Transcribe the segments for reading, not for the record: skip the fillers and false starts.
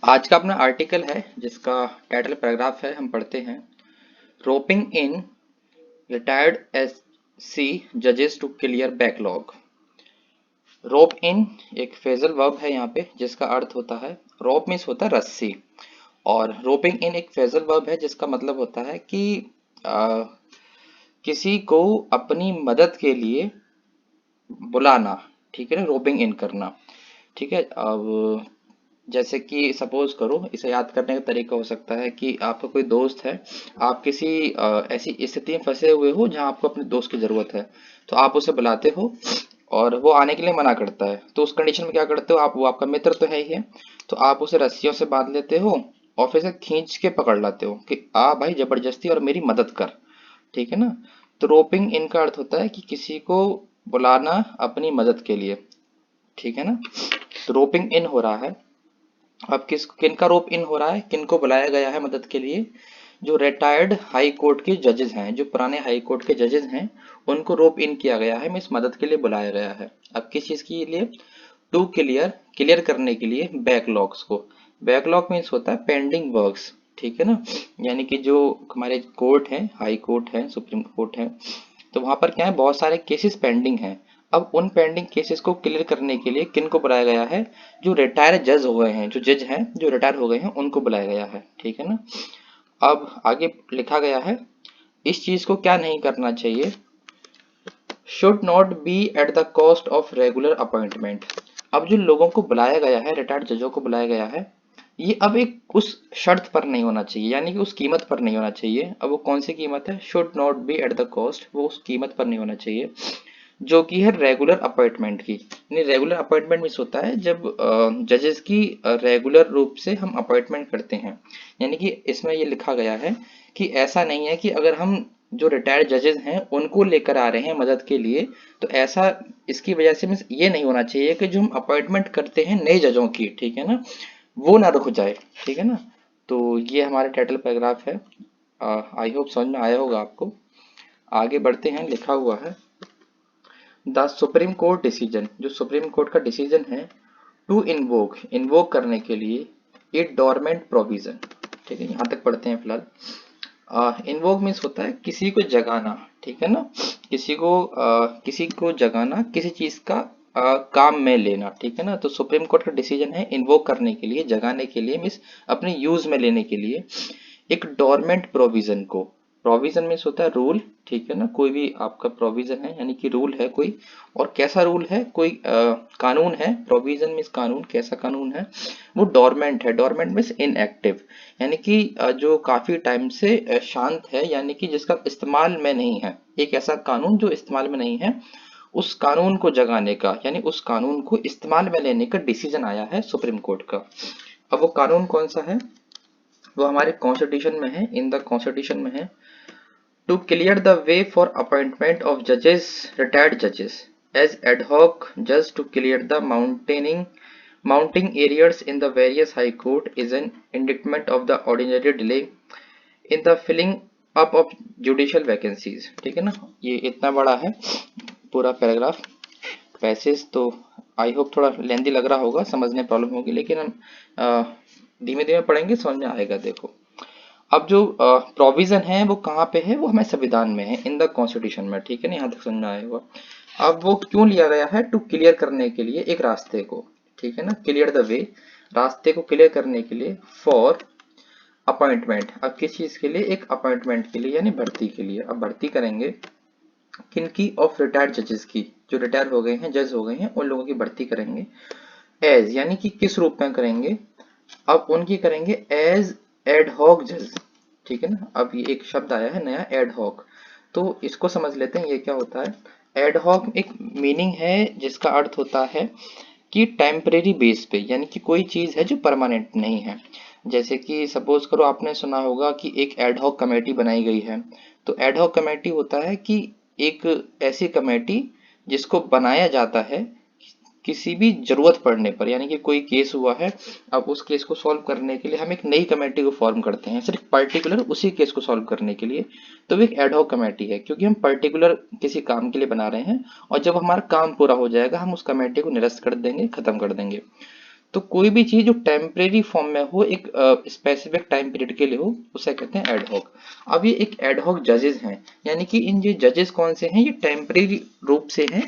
आज का अपना आर्टिकल है जिसका टाइटल पैराग्राफ है। हम पढ़ते हैं, रोपिंग इन रिटायर्ड एससी जजेस टू क्लियर बैकलॉग। रोप इन एक फ्रेजल वर्ब है यहाँ पे, जिसका अर्थ होता है, रोप मीन्स होता है रस्सी, और रोपिंग इन एक फ्रेजल वर्ब है जिसका मतलब होता है कि आ, किसी को अपनी मदद के लिए बुलाना। ठीक है ना, रोपिंग इन करना। ठीक है। अब जैसे कि सपोज करो, इसे याद करने का तरीका हो सकता है कि आपका कोई दोस्त है, आप किसी ऐसी स्थिति में फंसे हुए हो जहां आपको अपने दोस्त की जरूरत है, तो आप उसे बुलाते हो और वो आने के लिए मना करता है। तो उस कंडीशन में क्या करते हो आप, वो आपका मित्र तो है ही है, तो आप उसे रस्सियों से बांध लेते हो और फिर से खींच के पकड़ लाते हो कि आ भाई जबरदस्ती और मेरी मदद कर। ठीक है ना। तो रोपिंग इन का अर्थ होता है कि किसी को बुलाना अपनी मदद के लिए। ठीक है ना। तो रोपिंग इन हो रहा है। अब किन का रोप इन हो रहा है, किन को बुलाया गया है मदद के लिए? जो रिटायर्ड हाई कोर्ट के जजेस हैं, जो पुराने हाई कोर्ट के जजेस हैं, उनको रोप इन किया गया है, मीन्स मदद के लिए बुलाया गया है। अब किस चीज के लिए? टू क्लियर, क्लियर करने के लिए बैकलॉग्स को। बैकलॉग मीन्स होता है पेंडिंग वर्क्स। ठीक है ना। यानी कि जो हमारे कोर्ट है, हाई कोर्ट है, सुप्रीम कोर्ट है, तो वहां पर क्या है, बहुत सारे केसेस पेंडिंग हैं। अब उन पेंडिंग केसेस को क्लियर करने के लिए किन को बुलाया गया है? जो रिटायर जज हो गए हैं, जो जज हैं जो रिटायर हो गए हैं, उनको बुलाया गया है। ठीक है ना। अब आगे लिखा गया है, इस चीज को क्या नहीं करना चाहिए? Should not be at the cost of regular appointment. अब जो लोगों को बुलाया गया है, रिटायर्ड जजों को बुलाया गया है, ये अब एक उस शर्त पर नहीं होना चाहिए, यानी कि उस कीमत पर नहीं होना चाहिए। अब वो कौन सी कीमत है? Should not be at the cost, वो उस कीमत पर नहीं होना चाहिए जो कि है रेगुलर अपॉइंटमेंट की। यानी रेगुलर अपॉइंटमेंट मीन्स होता है जब जजेस की रेगुलर रूप से हम अपॉइंटमेंट करते हैं। यानी कि इसमें ये लिखा गया है कि ऐसा नहीं है कि अगर हम जो रिटायर्ड जजेस हैं उनको लेकर आ रहे हैं मदद के लिए, तो ऐसा इसकी वजह से मीन्स ये नहीं होना चाहिए कि जो हम अपॉइंटमेंट करते हैं नए जजों की, ठीक है ना, वो ना रुक जाए। ठीक है ना। तो ये हमारा टाइटल पैराग्राफ है। आई होप समझ में आया होगा आपको। आगे बढ़ते हैं। लिखा हुआ है, द सुप्रीम कोर्ट डिसीजन, जो सुप्रीम कोर्ट का डिसीजन है, टू इन्वोक, इन्वोक करने के लिए ए डोरमेंट प्रोविजन। ठीक है, यहाँ तक पढ़ते हैं फिलहाल। इन्वोक मीन्स होता है किसी को जगाना। ठीक है ना। किसी को जगाना, किसी चीज का काम में लेना। ठीक है ना। तो सुप्रीम कोर्ट का डिसीजन है इन्वोक करने के लिए, जगाने के लिए, मीन्स अपने यूज में लेने के लिए एक डोरमेंट प्रोविजन को। प्रोविजन मीन्स होता है रूल। ठीक है ना। कोई भी आपका प्रोविजन है यानी कि रूल है कोई, और कैसा रूल है? कोई कानून है। प्रोविजन मीन्स कानून, कैसा कानून है? वो डोरमेंट है। डोरमेंट मीन्स इनएक्टिव, यानी कि जो काफी टाइम से शांत है, यानी कि जिसका इस्तेमाल में नहीं है। एक ऐसा कानून जो इस्तेमाल में नहीं है, उस कानून को जगाने का, यानी उस कानून को इस्तेमाल में लेने का डिसीजन आया है सुप्रीम कोर्ट का। अब वो कानून कौन सा है? वो हमारे कॉन्स्टिट्यूशन में है, इन द कॉन्स्टिट्यूशन में है, to clear the way for appointment of जजेस, रिटायर्ड जजेस एज एड हॉक जज to clear the mounting areas in the various high court is an indictment of the ordinary delay in the filling up of judicial vacancies। ठीक है ना। ये इतना बड़ा है पूरा पैराग्राफ। पैसेज तो आई होप थोड़ा लेंदी लग रहा होगा, समझने प्रॉब्लम होगी, लेकिन हम धीमे धीमे पढ़ेंगे, समझ में आएगा। देखो, अब जो प्रोविजन है वो कहाँ पे है? वो हमारे संविधान में है, इन द कॉन्स्टिट्यूशन में। ठीक है ना। यहाँ तक समझ में आया होगा। अब वो क्यों लिया गया है? टू क्लियर करने के लिए एक रास्ते को। ठीक है ना। क्लियर द वे, रास्ते को क्लियर करने के लिए, फॉर अपॉइंटमेंट। अब किस चीज के लिए? एक अपॉइंटमेंट के लिए, यानी भर्ती के लिए। अब भर्ती करेंगे किनकी? ऑफ रिटायर्ड जजेस की, जो रिटायर हो गए हैं, जज हो गए हैं, उन लोगों की भर्ती करेंगे। एज यानी कि किस रूप में करेंगे? अब उनकी करेंगे एज एड हॉक जज। ठीक है ना। अब ये एक शब्द आया है नया, एड हॉक, तो इसको समझ लेते हैं ये क्या होता है। एड हॉक एक मीनिंग है जिसका अर्थ होता है कि टेम्परेरी बेस पे, यानी कि कोई चीज है जो परमानेंट नहीं है। जैसे कि सपोज करो, आपने सुना होगा कि एक एड हॉक कमेटी बनाई गई है। तो एड हॉक कमेटी होता है कि एक ऐसी कमेटी जिसको बनाया जाता है किसी भी जरूरत पड़ने पर, यानी कि कोई केस हुआ है, अब उस केस को सॉल्व करने के लिए हम एक नई कमेटी को फॉर्म करते हैं, सिर्फ पर्टिकुलर उसी केस को सॉल्व करने के लिए। तो वो एक एडहॉक कमेटी है, क्योंकि हम पर्टिकुलर किसी काम के लिए बना रहे हैं, और जब हमारा काम पूरा हो जाएगा हम उस कमेटी को निरस्त कर देंगे, खत्म कर देंगे। तो कोई भी चीज जो टेम्परेरी फॉर्म में हो, एक स्पेसिफिक टाइम पीरियड के लिए हो, उसे कहते हैं एडहॉक। अब ये एक एडहॉक जजेस हैं, यानी कि इन ये जजेस कौन से हैं, ये टेम्परेरी रूप से हैं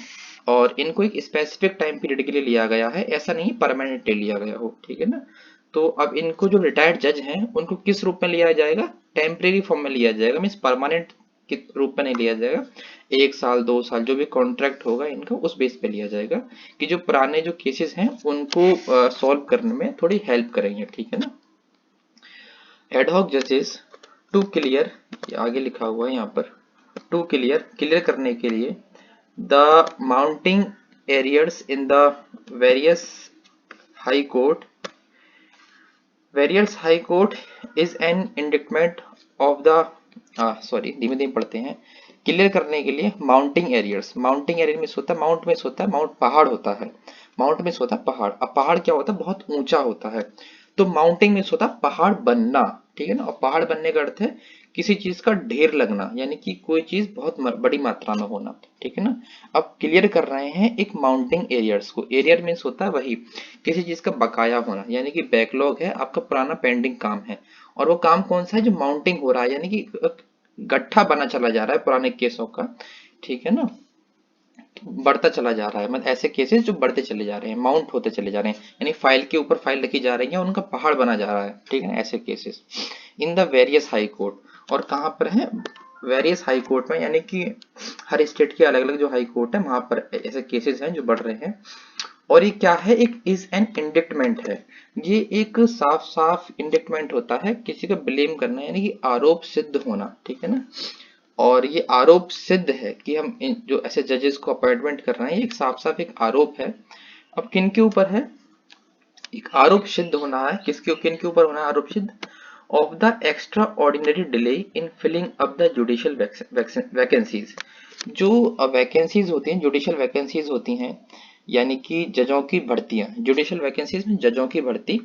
और इनको एक स्पेसिफिक टाइम पीरियड के लिए लिया गया है, ऐसा नहीं परमानेंटली लिया गया हो, ठीक है ना। तो अब इनको जो रिटायर्ड जज हैं उनको किस रूप में लिया जाएगा, टेम्परेरी फॉर्म में लिया जाएगा, मीन्स परमानेंट के रूप में नहीं लिया जाएगा। 1 साल 2 साल जो भी कॉन्ट्रैक्ट होगा इनका, उस बेस पे लिया जाएगा कि जो पुराने जो केसेस हैं उनको सॉल्व करने में थोड़ी हेल्प करेंगे, ठीक है ना। एडहॉक जजेस टू क्लियर, आगे लिखा हुआ है यहाँ पर, टू क्लियर करने के लिए the mounting arrears in the various high court, various high court is an indictment of the, sorry धीमे धीमे पढ़ते हैं। क्लियर करने के लिए माउंटिंग एरियर्स, माउंटिंग एरियर में होता है, माउंट में होता है, माउंट पहाड़ होता है, माउंट में होता है पहाड़। अब पहाड़ क्या होता है, बहुत ऊंचा होता है, तो माउंटिंग में होता है पहाड़ बनना, ठीक है ना। और पहाड़ बनने का अर्थ है किसी चीज का ढेर लगना, यानी कि कोई चीज बहुत बड़ी मात्रा में होना, ठीक है ना। अब क्लियर कर रहे हैं एक माउंटिंग एरियर्स को, एरियर मीन्स होता है वही किसी चीज का बकाया होना, यानी कि बैकलॉग है, आपका पुराना पेंडिंग काम है, और वो काम कौन सा है, जो माउंटिंग हो रहा है, यानी कि गट्ठा बना चला जा रहा है पुराने केसों का, ठीक है ना, बढ़ता चला जा रहा है, मतलब ऐसे केसेस जो बढ़ते चले जा रहे हैं, माउंट होते चले जा रहे हैं, यानी फाइल के ऊपर फाइल रखी जा रही है, उनका पहाड़ बना जा रहा है, ठीक है ना, ऐसे cases in the various high court. और कहाँ पर है, वेरियस हाई कोर्ट में, यानी कि हर स्टेट के अलग अलग जो हाई कोर्ट है वहां पर ऐसे केसेस हैं जो बढ़ रहे हैं। और ये क्या है, एक इज एन इंडिक्टमेंट है, ये एक साफ साफ इंडिक्टमेंट होता है, किसी का ब्लेम करना, यानी कि आरोप सिद्ध होना, ठीक है ना। और ये आरोप सिद्ध है कि हम जो ऐसे जजेस को अपॉइंटमेंट कर रहे हैं, ये एक साफ साफ एक आरोप है। अब किन के ऊपर है, एक आरोप सिद्ध होना है, किसके किन के ऊपर होना है आरोप सिद्ध, of the extraordinary delay in filling up the judicial vacancies. जो वैकेंसीज होती हैं, जुडिशियल वैकेंसीज होती हैं, यानी कि जजों की भर्तियां, जुडिशियल वैकेंसीज में जजों की भर्ती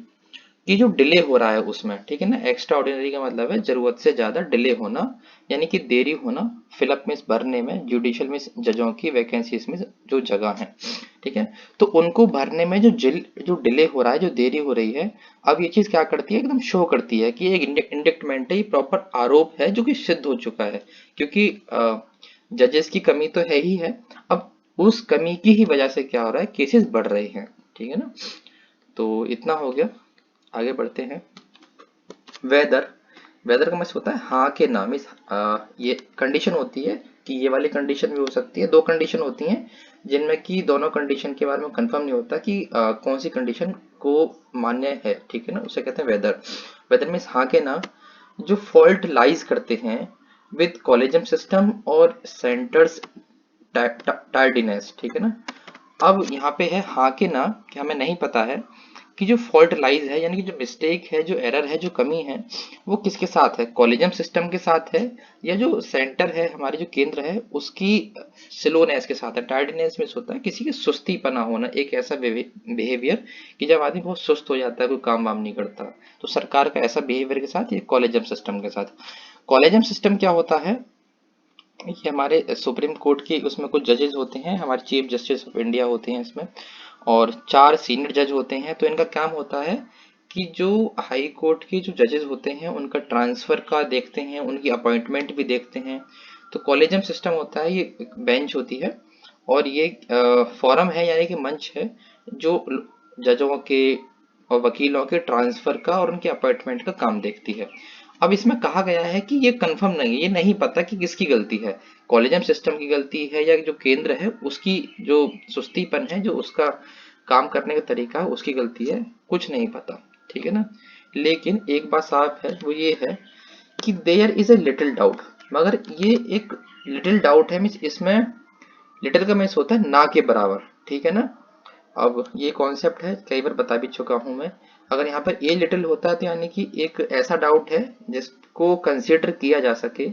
कि जो डिले हो रहा है उसमें, ठीक है ना। एक्स्ट्रा ऑर्डिनरी का मतलब है जरूरत से ज्यादा डिले होना, यानी कि देरी होना फिलअप में भरने में, जुडिशियल में जजों की वैकेंसीज में जो जगह है, ठीक है, तो उनको भरने में जो डिले हो रहा है, जो देरी हो रही है, अब ये चीज क्या करती है, एकदम शो करती है कि एक इंडिक्टमेंट है, ये प्रॉपर आरोप है जो कि सिद्ध हो चुका है, क्योंकि जजेस की कमी तो है ही है, अब उस कमी की ही वजह से क्या हो रहा है, केसेस बढ़ रहे हैं, ठीक है ना। तो इतना हो गया, आगे बढ़ते हैं। वेदर, वेदर का मतलब होता है हाँ के ना, मीन्स ये कंडीशन होती है कि ये वाली कंडीशन भी हो सकती है, दो कंडीशन होती हैं जिनमें कि दोनों कंडीशन के बारे में कंफर्म नहीं होता कि कौन सी कंडीशन को मान्य है, ठीक है ना, उसे कहते हैं वेदर। वेदर मीन्स हाँ के ना, जो फॉल्ट लाइज करते हैं विद कॉलेजियम सिस्टम और सेंटर्स टार्डीनेस, ठीक है ना। अब यहाँ पे है हाँ के ना, कि हमें नहीं पता है कि जो फॉल्ट लाइज है, यानी कि जो मिस्टेक है, जो एरर है, जो कमी है, वो किसके साथ है, कॉलेजियम सिस्टम के साथ है, या जो सेंटर है, हमारे जो केंद्र है, उसकी स्लोनेस के साथ है। टार्डीनेस में होता है किसी की सुस्तीपना होना, एक ऐसा बिहेवियर कि जब आदमी बहुत सुस्त हो जाता है, कोई काम वाम नहीं करता, तो सरकार का ऐसा बिहेवियर के साथ, ये कॉलेजियम सिस्टम के साथ। कॉलेजियम सिस्टम क्या होता है, ये हमारे सुप्रीम कोर्ट के उसमें कुछ जजेस होते हैं, हमारे चीफ जस्टिस ऑफ इंडिया होते हैं इसमें, और 4 सीनियर जज होते हैं। तो इनका काम होता है कि जो हाई कोर्ट के जो जजेस होते हैं उनका ट्रांसफर का देखते हैं, उनकी अपॉइंटमेंट भी देखते हैं। तो कॉलेजियम सिस्टम होता है, ये बेंच होती है, और ये फोरम है, यानी कि मंच है, जो जजों के और वकीलों के ट्रांसफर का और उनके अपॉइंटमेंट का काम देखती है। अब इसमें कहा गया है कि ये कंफर्म नहीं है, ये नहीं पता कि किसकी गलती है, कॉलेजियम सिस्टम की गलती है या जो केंद्र है उसकी जो सुस्तीपन है, जो उसका काम करने का तरीका है, उसकी गलती है, कुछ नहीं पता, ठीक है ना। लेकिन एक बात साफ है, वो ये है कि there is a little doubt, मगर ये एक लिटिल डाउट है, मीन्स इसमें लिटिल का मीन्स होता है ना के बराबर, ठीक है ना। अब ये कॉन्सेप्ट है, कई बार बता भी चुका हूं मैं। अगर यहाँ पर ए लिटिल होता है तो यानी कि एक ऐसा डाउट है जिसको कंसीडर किया जा सके,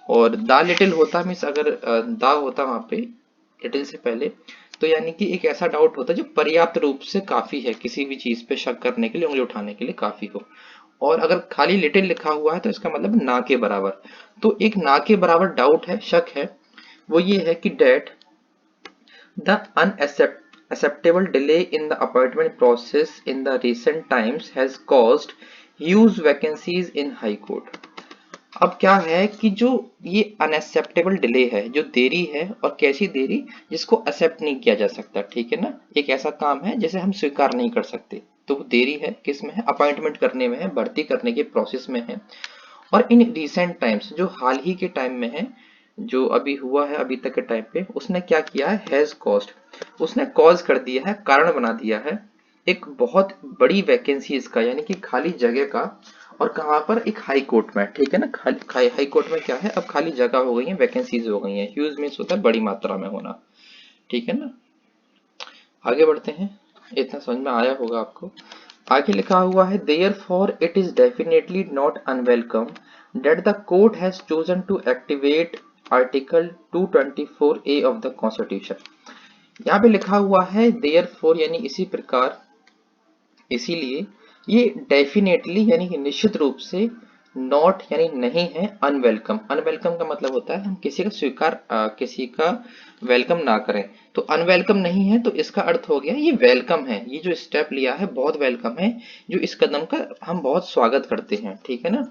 और दा लिटिल होता मीन्स अगर दा होता वहां पे लिटिल से पहले, तो यानी कि एक ऐसा डाउट होता है जो पर्याप्त रूप से काफी है, किसी भी चीज पे शक करने के लिए, उंगली उठाने के लिए काफी हो। और अगर खाली लिटिल लिखा हुआ है तो इसका मतलब ना के बराबर। तो एक ना के बराबर डाउट है, शक है, वो ये है कि that the acceptable delay in the appointment process in the recent times has caused huge vacancies in high court. अब क्या है कि जो ये अनएक्सेप्टेबल डिले है, जो देरी है, और कैसी देरी, जिसको एक्सेप्ट नहीं किया जा सकता, ठीक है ना, एक ऐसा काम है जिसे हम स्वीकार नहीं कर सकते, तो वो देरी है किस में है, अपॉइंटमेंट करने में है, भर्ती करने के प्रोसेस में है। और इन रिसेंट टाइम्स, जो हाल ही के टाइम में है, जो अभी हुआ है, अभी तक के टाइम पे, उसने क्या किया है, हैज कॉस्ट, उसने कॉज कर दिया है, कारण बना दिया है एक बहुत बड़ी वैकेंसी इसका, यानी कि खाली जगह का। और कहाँ पर, एक हाई कोर्ट में, ठीक है ना, हाई कोर्ट में क्या है, अब खाली जगह हो गई है, वैकेंसीज हो गई है। ह्यूज मीन्स होता है बड़ी मात्रा में होना, ठीक है ना। आगे बढ़ते हैं, इतना समझ में आया होगा आपको। आगे लिखा हुआ है, therefore it is definitely not unwelcome that the court has chosen to activate article 224A of the constitution. यहाँ पे लिखा हुआ है देयरफॉर, यानी इसी प्रकार, इसीलिए, ये डेफिनेटली यानी कि निश्चित रूप से, नॉट यानी नहीं है, अनवेलकम, अनवेलकम का मतलब होता है हम किसी का स्वीकार, किसी का वेलकम ना करें, तो अनवेलकम नहीं है, तो इसका अर्थ हो गया ये वेलकम है, ये जो स्टेप लिया है बहुत वेलकम है, जो इस कदम का हम बहुत स्वागत करते हैं, ठीक है ना।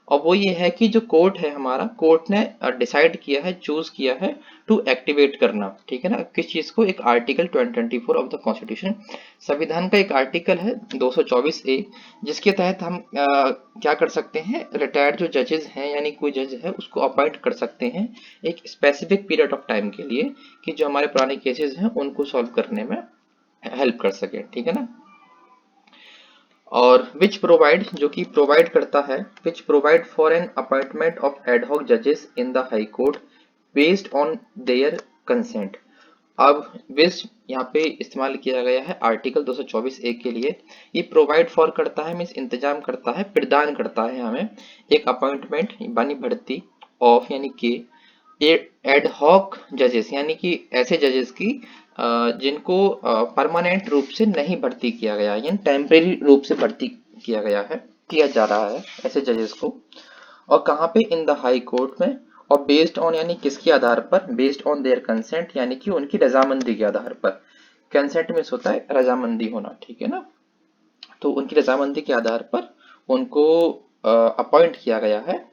और वो ये है कि जो कोर्ट है हमारा, कोर्ट ने डिसाइड किया है, चूज किया है टू एक्टिवेट करना, ठीक है ना, किस चीज को, एक आर्टिकल 224 ऑफ द कॉन्स्टिट्यूशन, संविधान का एक आर्टिकल है 224A, जिसके तहत हम क्या कर सकते हैं, रिटायर्ड जो जजेस हैं, यानी कोई जज है उसको अपॉइंट कर सकते हैं एक स्पेसिफिक पीरियड ऑफ टाइम के लिए, कि जो हमारे पुराने केसेस हैं उनको सॉल्व करने में हेल्प कर सके, ठीक है ना। और विच प्रोवाइड, जो कि प्रोवाइड करता है, which provide for an appointment of ad hoc जजेस in the high court based on their consent. अब विच यहाँ पे इस्तेमाल किया गया है आर्टिकल 224A के लिए। ये प्रोवाइड फॉर करता है मीन्स इंतजाम करता है, प्रदान करता है हमें एक अपॉइंटमेंट यानी भर्ती, ऑफ यानी के, एडहॉक जजेस यानी कि ऐसे जजेस की जिनको परमानेंट रूप से नहीं भर्ती किया गया, यानी टेम्परेरी रूप से भर्ती किया गया है, किया जा रहा है ऐसे जजेस को। और कहाँ पे, इन द हाई कोर्ट में। और बेस्ड ऑन यानी किसके आधार पर, बेस्ड ऑन देयर कंसेंट, यानी कि उनकी रजामंदी के आधार पर। कंसेंट मीन्स होता है रजामंदी होना, ठीक है ना, तो उनकी रजामंदी के आधार पर उनको अपॉइंट किया गया है,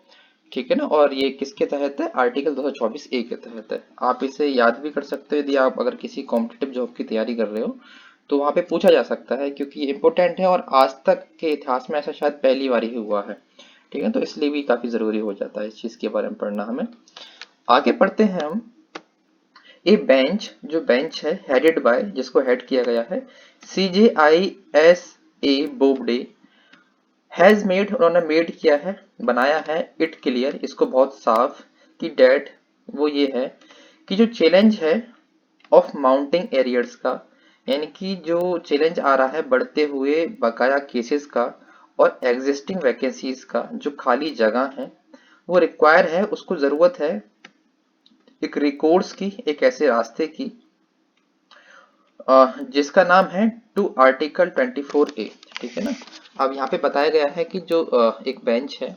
ठीक है ना। और ये किसके तहत है, आर्टिकल 224A के तहत है। आप इसे याद भी कर सकते हो, यदि आप अगर किसी कॉम्पिटिटिव जॉब की तैयारी कर रहे हो तो वहाँ पे पूछा जा सकता है, क्योंकि ये इंपॉर्टेंट है और आज तक के इतिहास में ऐसा शायद पहली बार ही हुआ है, ठीक है, तो इसलिए भी काफी जरूरी हो जाता है इस चीज के बारे में पढ़ना हमें। आगे पढ़ते हैं हम। ए बेंच, जो बेंच है, हेडेड बाय, जिसको हेड किया गया है CJISA बोबडे, हैज मेड, उन्होंने मेड किया है, बनाया है, इट क्लियर, इसको बहुत साफ, कि डेट, वो ये है कि जो चैलेंज है ऑफ माउंटिंग एरियर्स का, यानी कि जो चैलेंज आ रहा है बढ़ते हुए बकाया केसेस का और एग्जिस्टिंग वैकेंसीज का, जो खाली जगह है, वो रिक्वायर है, उसको जरूरत है एक रिकोर्स की, एक ऐसे रास्ते की जिसका नाम है टू आर्टिकल 24A, ठीक है ना। अब यहाँ पे बताया गया है कि जो एक बेंच है,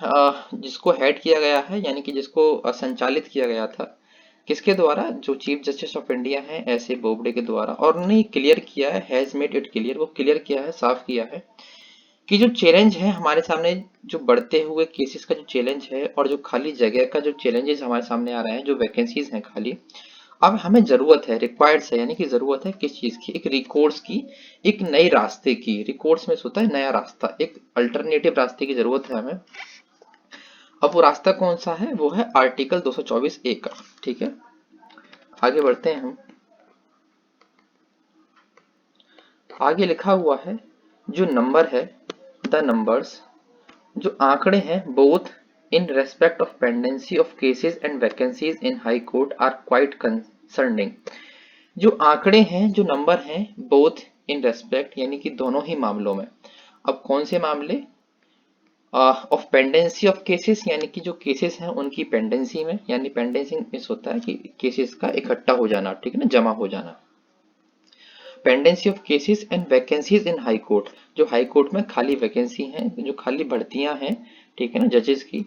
जिसको हेड किया गया है, यानी कि जिसको संचालित किया गया था, किसके द्वारा, जो चीफ जस्टिस ऑफ इंडिया हैं ऐसे बोबडे के द्वारा, और उन्होंने क्लियर किया है, हैज मेड इट क्लियर, वो क्लियर किया है, साफ किया है, कि जो चैलेंज है हमारे सामने, जो बढ़ते हुए केसेस का जो चैलेंज है, और जो खाली जगह का जो चैलेंजेस हमारे सामने आ रहे हैं, जो वैकेंसीज हैं खाली, अब हमें जरूरत है, रिक्वायर्ड है, यानी कि जरूरत है किस चीज की, एक रिकोर्स की, एक नए रास्ते की। रिकोर्स में होता है नया रास्ता, एक अल्टरनेटिव रास्ते की जरूरत है हमें। अब वो रास्ता कौन सा है, वो है आर्टिकल 224A का, ठीक है। आगे बढ़ते हैं हम। आगे लिखा हुआ है, जो नंबर है, द नंबर्स, जो आंकड़े हैं, both in respect of pendency of cases and vacancies in high court are quite concerning. जो आंकड़े हैं, जो नंबर हैं, बोथ इन रेस्पेक्ट यानी कि दोनों ही मामलों में। अब कौन से मामले, ऑफ पेंडेंसी ऑफ केसेस, यानी कि जो केसेस हैं उनकी पेंडेंसी में, यानी पेंडेंसी मीन्स होता है कि केसेस का इकट्ठा हो जाना, ठीक है ना, जमा हो जाना। Pendency of cases and vacancies in high court, जो हाई कोर्ट में खाली वैकेंसी हैं, जो खाली भर्तियां हैं, ठीक है ना, जजेस की,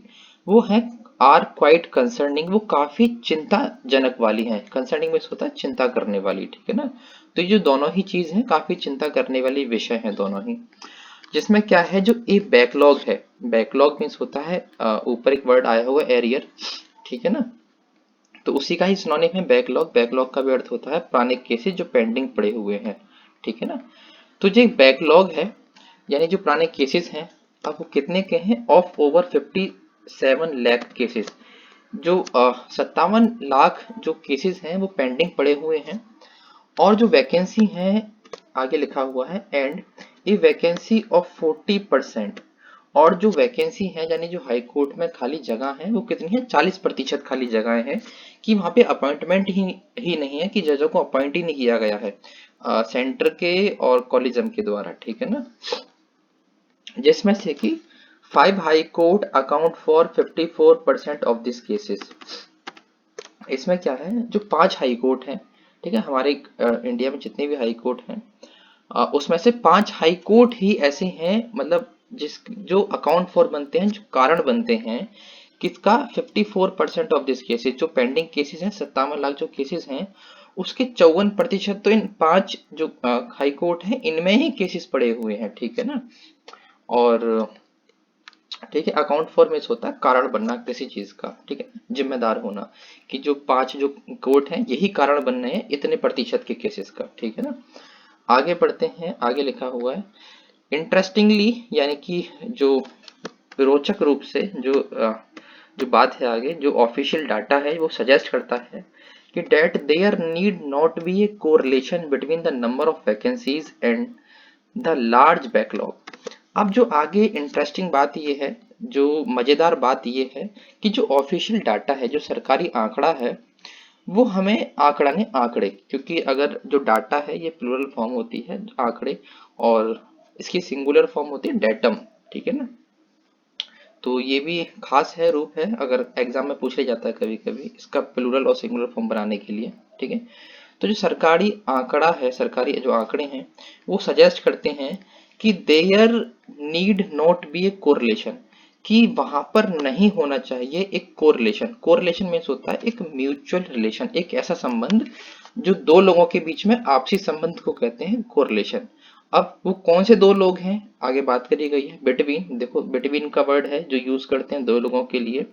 वो है आर क्वाइट कंसर्निंग, वो काफी चिंताजनक वाली है। कंसर्निंग में होता है चिंता करने वाली, ठीक है ना। तो ये जो दोनों ही चीज है काफी चिंता करने वाली विषय है दोनों ही। जिसमें क्या है, जो ए बैकलॉग है, बैकलॉग मीन्स होता है ऊपर एक वर्ड आया हुआ एरियर, ठीक है ना। तो उसी का ही सिनोनिम है बैकलॉग। बैकलॉग का भी अर्थ होता है पुराने केसेस जो पेंडिंग पड़े हुए हैं, ठीक है ना। तो जो बैकलॉग है यानी जो पुराने केसेस हैं, अब वो कितने के हैं, ऑफ ओवर 57 लाख केसेस। जो 57 लाख जो केसेस हैं वो पेंडिंग पड़े हुए हैं। और जो वैकेंसी है आगे लिखा हुआ है एंड ए वैकेंसी ऑफ 40%। और जो वैकेंसी है यानी जो हाई कोर्ट में खाली जगह है वो कितनी है, 40% खाली जगह है। कि वहां पे अपॉइंटमेंट ही नहीं है, कि जजों को अपॉइंट ही नहीं किया गया है सेंटर के और कॉलेजम के द्वारा, ठीक है ना। जिसमें से कि 5 high court account for 54% of this cases. इसमें क्या है, जो 5 हाई कोर्ट हैं, ठीक है, हमारे इंडिया में जितने भी हाई कोर्ट हैं उसमें से 5 हाई कोर्ट ही ऐसे हैं, मतलब जिस जो अकाउंट फॉर बनते हैं, जो कारण बनते हैं किसका, 54% ऑफ दिस केसेस। जो पेंडिंग केसेस हैं 57 लाख जो केसेस हैं उसके 54% तो इन 5 जो हाई कोर्ट हैं इनमें ही केसेस पड़े हुए हैं, ठीक है ना। और ठीक है, अकाउंट फॉर मीन्स होता है कारण बनना किसी चीज का, ठीक है, जिम्मेदार होना। कि जो 5 जो कोर्ट हैं यही कारण बन रहे हैं इतने प्रतिशत के केसेस का, ठीक है ना। आगे बढ़ते हैं, आगे लिखा हुआ है इंटरेस्टिंगली, यानी कि जो रोचक रूप से जो बात है आगे, जो ऑफिशियल डाटा है वो सजेस्ट करता है कि that there need not be a correlation between the number of vacancies and the large backlog. अब जो आगे इंटरेस्टिंग बात ये है, जो मजेदार बात ये है कि जो ऑफिशियल डाटा है, जो सरकारी आंकड़ा है, वो हमें आंकड़ा ने आंकड़े, क्योंकि अगर जो डाटा है ये प्लूरल फॉर्म होती है आंकड़े, और इसकी सिंगुलर फॉर्म होती है डेटम, ठीक है ना। तो ये भी खास है, रूप है, अगर एग्जाम में पूछ लिया जाता है कभी कभी इसका प्लूरल और सिंगुलर फॉर्म बनाने के लिए, ठीक है। तो जो सरकारी आंकड़ा है, सरकारी जो आंकड़े हैं वो सजेस्ट करते हैं कि there need not be a correlation, कि वहां पर नहीं होना चाहिए एक कोरिलेशन। कोरिलेशन मीन्स होता है एक म्यूचुअल रिलेशन, एक ऐसा संबंध जो दो लोगों के बीच में आपसी संबंध को कहते हैं कोरिलेशन। अब वो कौन से दो लोग हैं आगे बात करी गई है, बिटवीन, देखो बिटवीन का वर्ड है जो यूज करते हैं दो लोगों के लिए।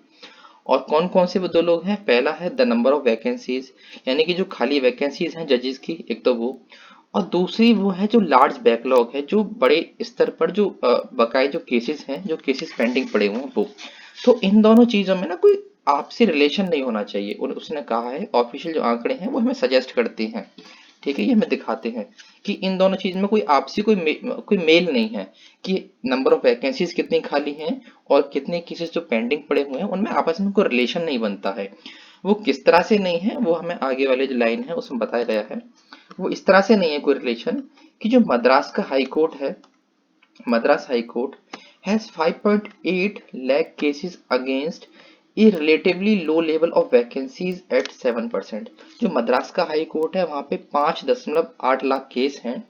और कौन कौन से वो दो लोग हैं, पहला है द नंबर ऑफ वैकेंसीज, यानी कि जो खाली वैकेंसीज हैं जजेस की, एक तो वो। और दूसरी वो है जो लार्ज बैकलॉग है, जो बड़े स्तर पर जो बकाए जो केसेस हैं, जो केसेस पेंडिंग पड़े हुए हैं वो। तो इन दोनों चीजों में ना कोई आपसी रिलेशन नहीं होना चाहिए, और उसने कहा है ऑफिशियल जो आंकड़े हैं वो हमें सजेस्ट करते हैं, ठीक है, ये हमें दिखाते हैं कि इन दोनों चीज में कोई आपसी कोई मेल नहीं है, कि नंबर ऑफ वैकेंसीज कितनी खाली हैं और कितने केसेस जो पेंडिंग पड़े हुए हैं उनमें आपस में कोई रिलेशन नहीं बनता है। वो किस तरह से नहीं है वो हमें आगे वाले जो लाइन है उसमें बताया गया है। वो इस तरह से नहीं है कोई रिलेशन, कि जो मद्रास का हाई कोर्ट है, Madras high court has 5.8 lakh cases against a relatively low level of vacancies at 7%। जो मद्रास का हाई कोर्ट है वहां पे 5.8 लाख केस हैं,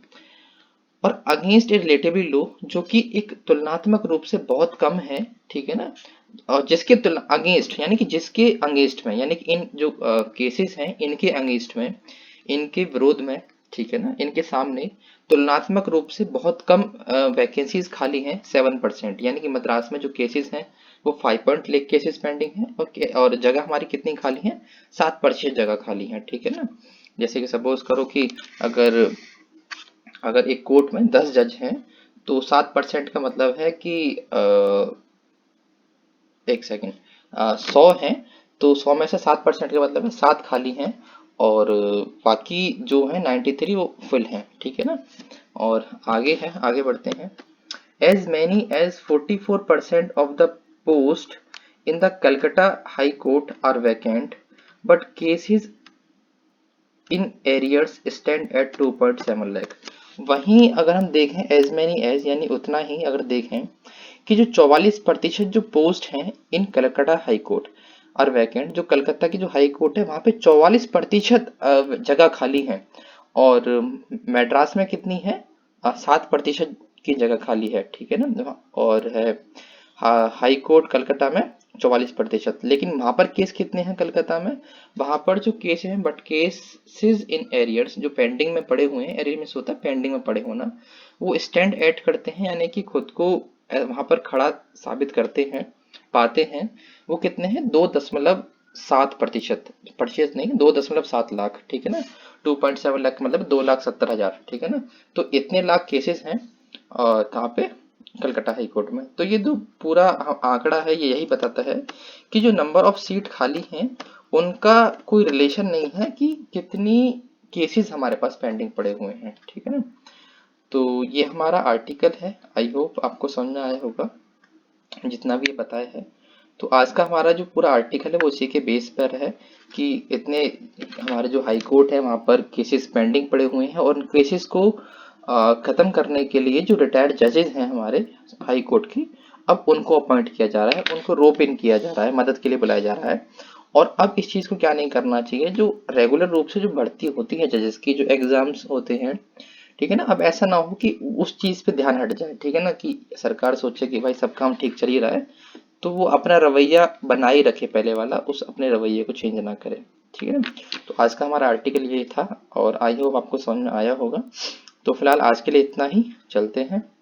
और अगेंस्ट ए रिलेटिवली लो, जो कि एक तुलनात्मक रूप से बहुत कम है, ठीक है ना। और जिसके तुलना अगेंस्ट यानी कि जिसके अगेंस्ट में, यानी कि इन जो केसेस हैं इनके अगेंस्ट में, इनके विरोध में, ठीक है ना, इनके सामने तुलनात्मक रूप से बहुत कम वैकेंसीज खाली हैं 7%। यानी कि मद्रास में जो केसेस हैं वो 5.8 केसेस पेंडिंग हैं, और जगह हमारी कितनी खाली है, 7% जगह खाली है, ठीक है ना। जैसे कि सपोज करो कि अगर अगर एक कोर्ट में 10 जज हैं तो 7% का मतलब है कि एक सेकेंड, 100 हैं तो 100 में से 7% का मतलब है 7 खाली हैं, और बाकी जो है 93 वो फुल हैं, ठीक है ना। और आगे है, आगे बढ़ते हैं। As many as 44% of the post in the Calcutta high court are vacant, but cases in arrears stand at 2.7 lakh. वहीं अगर हम देखें एज मैनी एज यानी उतना ही, अगर देखें कि जो 44% जो पोस्ट हैं इन कलकत्ता हाई कोर्ट और वैकेंट, जो कलकत्ता की जो हाई कोर्ट है वहां पे 44% जगह खाली है, और मद्रास में कितनी है, 7% की जगह खाली है, ठीक है ना। और है हाई कोर्ट कलकत्ता में 44%। लेकिन वहां पर केस कितने हैं कलकत्ता में? वहां पर जो केस हैं, बट केसेस इन एरियर्स, जो पेंडिंग में पड़े हुए हैं, एरियर में होता है पेंडिंग में पड़े होना, वो स्टैंड ऐड करते हैं, यानी कि खुद को वहां पर खड़ा साबित करते हैं, पाते हैं, वो कितने हैं? 2.7%, प्रतिशत नहीं, 2.7 लाख, ठीक है ना। 2.7 लाख मतलब 2,70,000, ठीक है ना। तो इतने लाख केसेस हैं कहाँ पे? कलकत्ता हाई कोर्ट में। तो ये जो पूरा आंकड़ा है, ये यही बताता है कि जो नंबर ऑफ सीट खाली हैं उनका कोई रिलेशन नहीं है कि कितनी केसेस हमारे पास पेंडिंग पड़े हुए हैं, ठीक है ना। तो ये हमारा आर्टिकल है, आई होप आपको समझ में आया होगा जितना भी ये बताया है। तो आज का हमारा जो पूरा आर्टिकल है वो उसी के बेस पर है कि इतने हमारे जो हाई कोर्ट है वहाँ पर केसेस पेंडिंग पड़े हुए हैं, और उन केसेस को खत्म करने के लिए जो रिटायर्ड जजेस हैं हमारे हाई कोर्ट की, अब उनको अपॉइंट किया जा रहा है, उनको रोप इन किया जा रहा है, मदद के लिए बुलाया जा रहा है। और अब इस चीज़ को क्या नहीं करना चाहिए, जो रेगुलर रूप से जो भर्ती होती है जजेस की, जो एग्जाम्स होते हैं, ठीक है ना, अब ऐसा ना हो कि उस चीज़ पे ध्यान हट जाए, ठीक है ना, कि सरकार सोचे कि भाई सब काम ठीक चल ही रहा है, तो वो अपना रवैया बनाए रखे पहले वाला, उस अपने रवैये को चेंज ना करे, ठीक है ना। तो आज का हमारा आर्टिकल ये था, और आई होप आपको समझ में आया होगा। तो फिलहाल आज के लिए इतना ही, चलते हैं।